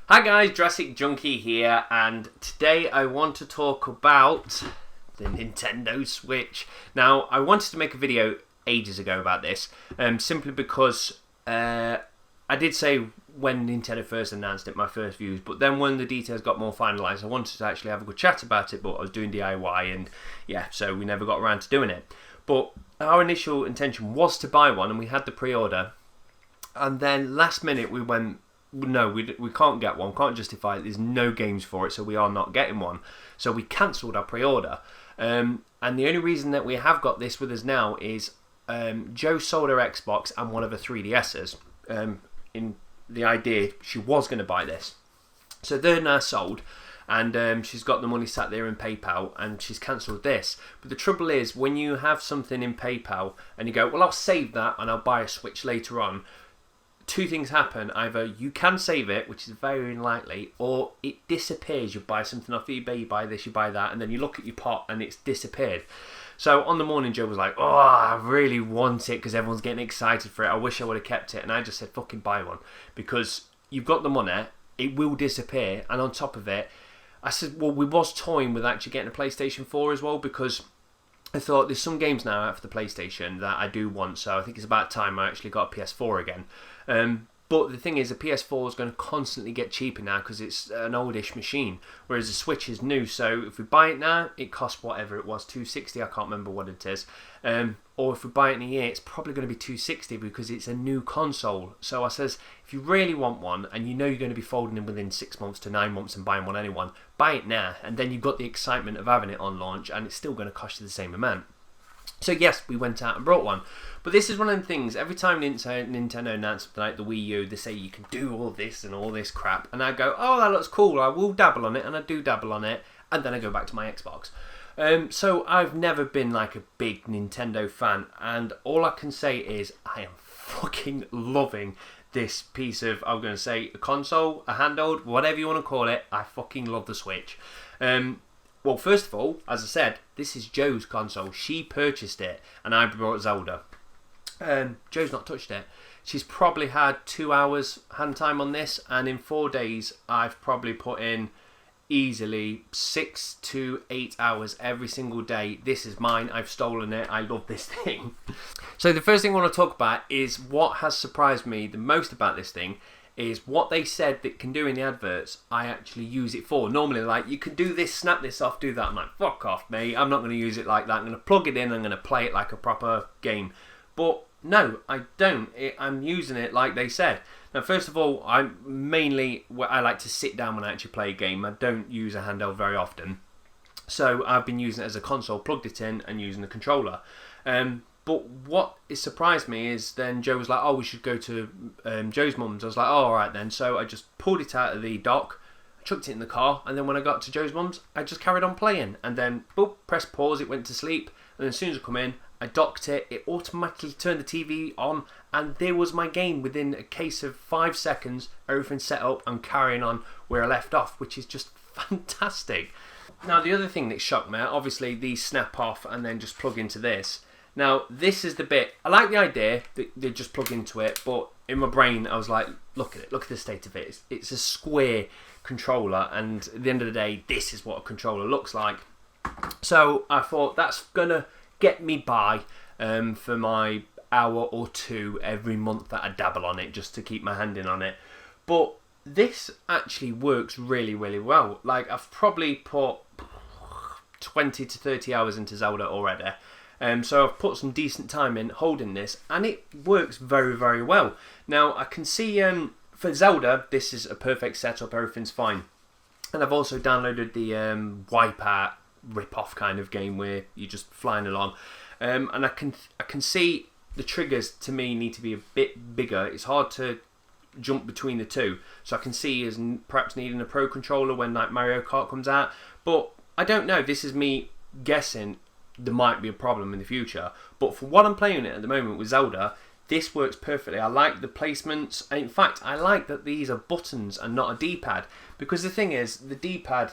Hi guys, Jurassic Junkie here, and today I want to talk about the Nintendo Switch. Now, I wanted to make a video ages ago about this, simply because I did say when Nintendo first announced it, my first views, but then when the details got more finalised, I wanted to actually have a good chat about it, but I was doing DIY, and yeah, so we never got around to doing it. But our initial intention was to buy one, and we had the pre-order, and then last minute we went, no, we can't get one, can't justify it, there's no games for it, so we are not getting one. So we cancelled our pre-order. And the only reason that we have got this with us now is Jo sold her Xbox and one of her 3DS's in the idea she was going to buy this. So they're now sold, and she's got the money sat there in PayPal, and she's cancelled this. But the trouble is, when you have something in PayPal and you go, well, I'll save that and I'll buy a Switch later on, two things happen. Either you can save it, which is very unlikely, or it disappears. You buy something off eBay, you buy this, you buy that, and then you look at your pot and it's disappeared. So on the morning, Jo was like, oh, I really want it because everyone's getting excited for it. I wish I would have kept it. And I just said, fucking buy one, because you've got the money, it will disappear. And on top of it, I said, well, we was toying with actually getting a PlayStation 4 as well, because I thought there's some games now out for the PlayStation that I do want, so I think it's about time I actually got a PS4 again. But the thing is, the PS4 is going to constantly get cheaper now because it's an oldish machine, whereas the Switch is new. So if we buy it now, it costs whatever it was, $260. I can't remember what it is. Or if we buy it in a year, it's probably going to be $260 because it's a new console. So I says, if you really want one and you know you're going to be folding in within 6 months to 9 months and buying one anyone, buy it now, and then you've got the excitement of having it on launch, and it's still going to cost you the same amount. So yes, we went out and brought one. But this is one of them things, every time Nintendo announced something like the Wii U, they say you can do all this and all this crap. And I go, oh, that looks cool, I will dabble on it, and I do dabble on it, and then I go back to my Xbox. So I've never been like a big Nintendo fan, and all I can say is I am fucking loving this piece of, I'm going to say, a console, a handheld, whatever you want to call it. I fucking love the Switch. Well, first of all, as I said, this is Jo's console. She purchased it, and I brought Zelda. Jo's not touched it. She's probably had 2 hours hand time on this, and in 4 days, I've probably put in easily 6 to 8 hours every single day. This is mine. I've stolen it. I love this thing. So the first thing I want to talk about is what has surprised me the most about this thing is what they said that can do in the adverts, I actually use it for. Normally, like, you can do this, snap this off, do that. I'm like, fuck off, mate. I'm not going to use it like that. I'm going to plug it in, I'm going to play it like a proper game. But no, I don't. I'm using it like they said. Now, first of all, I like to sit down when I actually play a game. I don't use a handheld very often. So I've been using it as a console, plugged it in, and using the controller. But what surprised me is then Jo was like, oh, we should go to Jo's mum's. I was like, oh, all right then. So I just pulled it out of the dock, chucked it in the car, and then when I got to Jo's mum's, I just carried on playing. And then, boop, pressed pause, it went to sleep. And then as soon as I come in, I docked it, it automatically turned the TV on, and there was my game within a case of 5 seconds, everything set up and carrying on where I left off, which is just fantastic. Now, the other thing that shocked me, obviously these snap off and then just plug into this. Now, this is the bit, I like the idea that they just plug into it, but in my brain I was like, look at it, look at the state of it. It's a square controller, and at the end of the day, this is what a controller looks like. So I thought that's going to get me by for my hour or two every month that I dabble on it, just to keep my hand in on it. But this actually works really, really well. Like, I've probably put 20 to 30 hours into Zelda already. So I've put some decent time in holding this, and it works very, very well. Now, I can see for Zelda, this is a perfect setup, everything's fine. And I've also downloaded the Wipeout rip-off kind of game where you're just flying along. And I can see the triggers, to me, need to be a bit bigger. It's hard to jump between the two. So I can see as perhaps needing a Pro Controller when like Mario Kart comes out. But I don't know, this is me guessing. There might be a problem in the future, but for what I'm playing it at the moment with Zelda, this works perfectly. I like the placements, and in fact I like that these are buttons and not a D-pad, because the thing is, the D-pad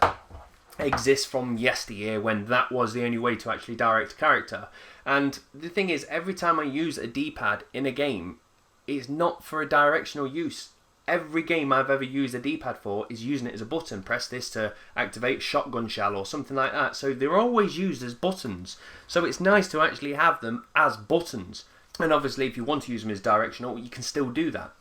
exists from yesteryear when that was the only way to actually direct a character, and the thing is, every time I use a D-pad in a game, it's not for a directional use. every game I've ever used a D-pad for is using it as a button. Press this to activate shotgun shell or something like that. So they're always used as buttons. So it's nice to actually have them as buttons. And obviously if you want to use them as directional, you can still do that.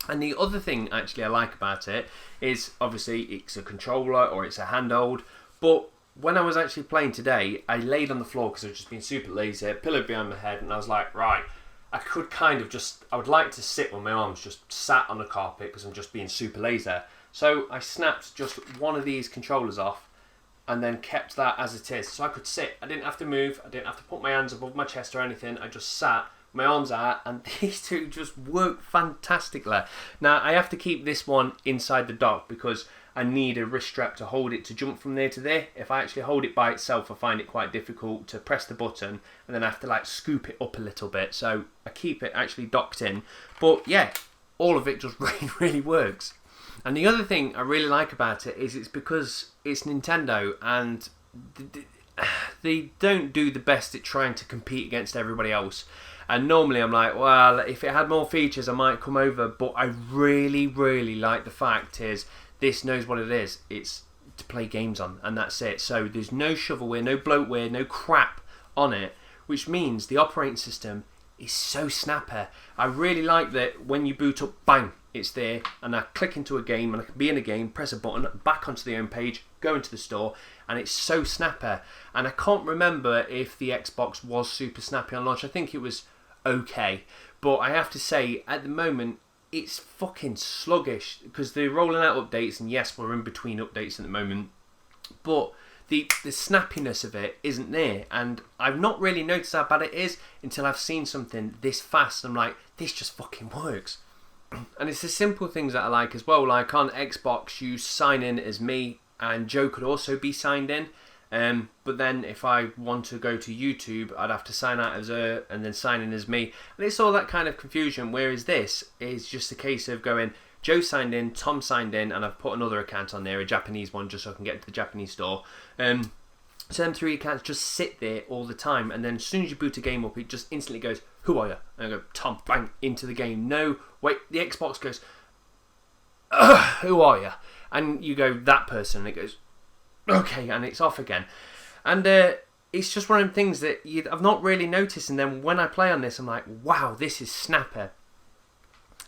And the other thing actually I like about it is obviously it's a controller or it's a handheld. But when I was actually playing today, I laid on the floor because I was just being super lazy, pillowed behind my head, and I was like, right, I could kind of I would like to sit with my arms just sat on the carpet because I'm just being super lazy. So I snapped just one of these controllers off and then kept that as it is. So I could sit, I didn't have to move, I didn't have to put my hands above my chest or anything, I just sat, my arms out, and these two just work fantastically. Now I have to keep this one inside the dock because I need a wrist strap to hold it to jump from there to there. If I actually hold it by itself, I find it quite difficult to press the button, and then I have to like scoop it up a little bit. So I keep it actually docked in. But yeah, all of it just really works. And the other thing I really like about it is it's because it's Nintendo, and they don't do the best at trying to compete against everybody else. And normally I'm like, well, if it had more features, I might come over. But I really like the fact is, this knows what it is. It's to play games on, and that's it. So there's no shovelware, no bloatware, no crap on it, which means the operating system is so snappy. I really like that when you boot up, bang, it's there, and I click into a game, and I can be in a game, press a button, back onto the home page, go into the store, and it's so snappy. And I can't remember if the Xbox was super snappy on launch. I think it was okay, but I have to say, at the moment, it's fucking sluggish because they're rolling out updates, and yes, we're in between updates at the moment, but the snappiness of it isn't there, and I've not really noticed how bad it is until I've seen something this fast. I'm like, this just fucking works. And it's the simple things that I like as well, like on Xbox you sign in as me, and Joe could also be signed in. But then if I want to go to YouTube, I'd have to sign out as her and then sign in as me. And it's all that kind of confusion, whereas this is just a case of going, Joe signed in, Tom signed in, and I've put another account on there, a Japanese one, just so I can get to the Japanese store. So them three accounts just sit there all the time, and then as soon as you boot a game up, it just instantly goes, who are you? And I go, Tom, bang, into the game. No, wait, the Xbox goes, who are you? And you go, that person, and it goes, okay, and it's off again. And it's just one of them things that I've not really noticed, and then when I play on this, I'm like, wow, this is snapper.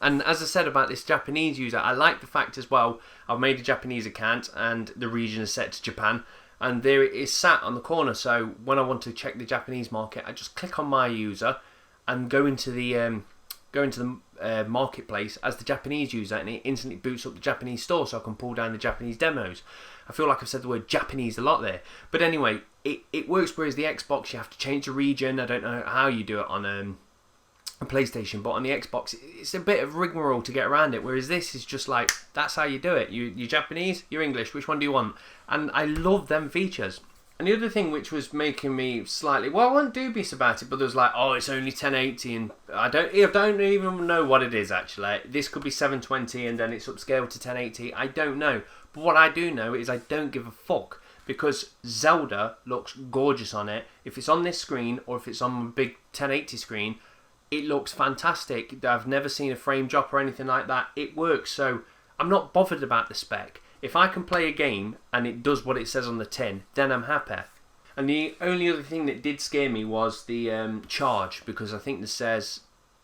And as I said about this Japanese user, I like the fact as well, I've made a Japanese account, and the region is set to Japan, and there it is sat on the corner. So when I want to check the Japanese market, I just click on my user and go into the marketplace as the Japanese user, and it instantly boots up the Japanese store, so I can pull down the Japanese demos. I feel like I've said the word Japanese a lot there, but anyway, it works. Whereas the Xbox, you have to change the region. I don't know how you do it on a PlayStation, but on the Xbox, it's a bit of rigmarole to get around it. Whereas this is just like, that's how you do it. You're Japanese, you're English. Which one do you want? And I love them features. And the other thing which was making me slightly, well, I wasn't dubious about it, but there was like, oh, it's only 1080, and I don't even know what it is actually. This could be 720 and then it's upscaled to 1080. I don't know. But what I do know is I don't give a fuck, because Zelda looks gorgeous on it. If it's on this screen or if it's on a big 1080 screen, it looks fantastic. I've never seen a frame drop or anything like that. It works, so I'm not bothered about the spec. If I can play a game and it does what it says on the tin, then I'm happy. And the only other thing that did scare me was the charge, because I think this says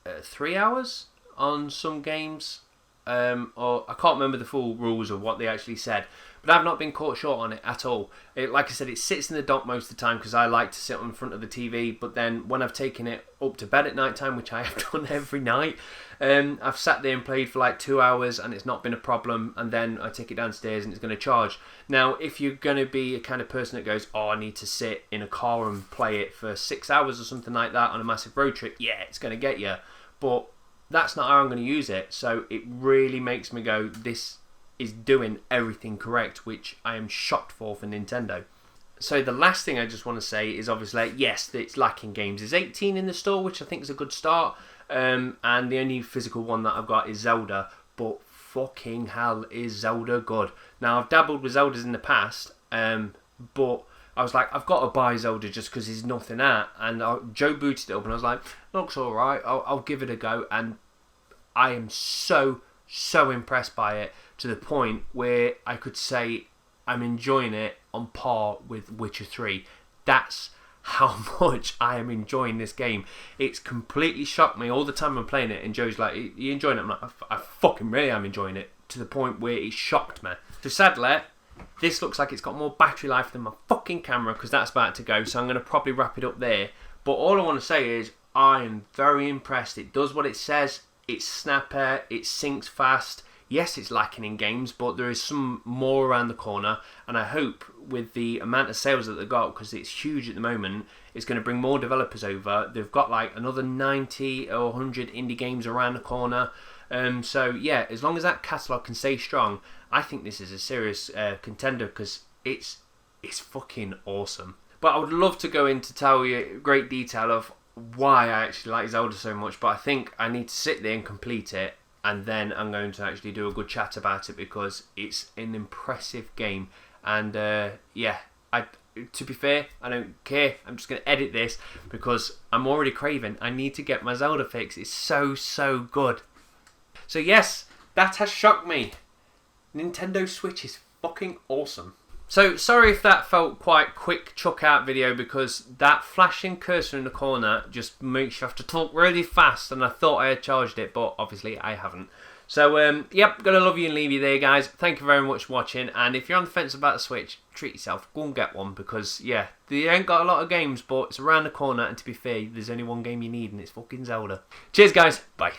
3 hours on some games, or I can't remember the full rules of what they actually said, but I've not been caught short on it at all. Like I said, it sits in the dock most of the time because I like to sit in front of the TV, but then when I've taken it up to bed at night time, which I have done every night, I've sat there and played for like 2 hours and it's not been a problem, and then I take it downstairs and it's going to charge. Now, if you're going to be a kind of person that goes, oh, I need to sit in a car and play it for 6 hours or something like that on a massive road trip, yeah, it's going to get you. But that's not how I'm going to use it, so it really makes me go, this is doing everything correct, which I am shocked for Nintendo. So the last thing I just want to say is obviously, yes, it's lacking games. There's 18 in the store, which I think is a good start, and the only physical one that I've got is Zelda, but fucking hell is Zelda good. Now, I've dabbled with Zeldas in the past, but I was like, I've got to buy Zelda just because there's nothing out, and Joe booted it up and I was like, looks alright, I'll give it a go, and I am so so impressed by it to the point where I could say I'm enjoying it on par with Witcher 3. That's how much I am enjoying this game. It's completely shocked me all the time I'm playing it, and Joe's like, you enjoying it? I'm like, I fucking really am enjoying it, to the point where it shocked me. So sadly, this looks like it's got more battery life than my fucking camera, because that's about to go, so I'm going to probably wrap it up there. But all I want to say is I am very impressed. It does what it says. It's snapper. It syncs fast. Yes, it's lacking in games, but there is some more around the corner, and I hope with the amount of sales that they've got, because it's huge at the moment, it's going to bring more developers over. They've got like another 90 or 100 indie games around the corner. So yeah, as long as that catalogue can stay strong, I think this is a serious contender, because it's fucking awesome. But I would love to go into tell you great detail of why I actually like Zelda so much, but I think I need to sit there and complete it, and then I'm going to actually do a good chat about it, because it's an impressive game. And yeah, to be fair, I don't care. I'm just going to edit this because I'm already craving. I need to get my Zelda fix. It's so good. So yes, that has shocked me. Nintendo Switch is fucking awesome. So sorry if that felt quite quick chuck out video, because that flashing cursor in the corner just makes you have to talk really fast, and I thought I had charged it, but obviously I haven't. So yep, gonna love you and leave you there, guys. Thank you very much for watching, and if you're on the fence about the Switch, treat yourself, go and get one, because yeah, they ain't got a lot of games, but it's around the corner, and to be fair, there's only one game you need, and it's fucking Zelda. Cheers guys, bye.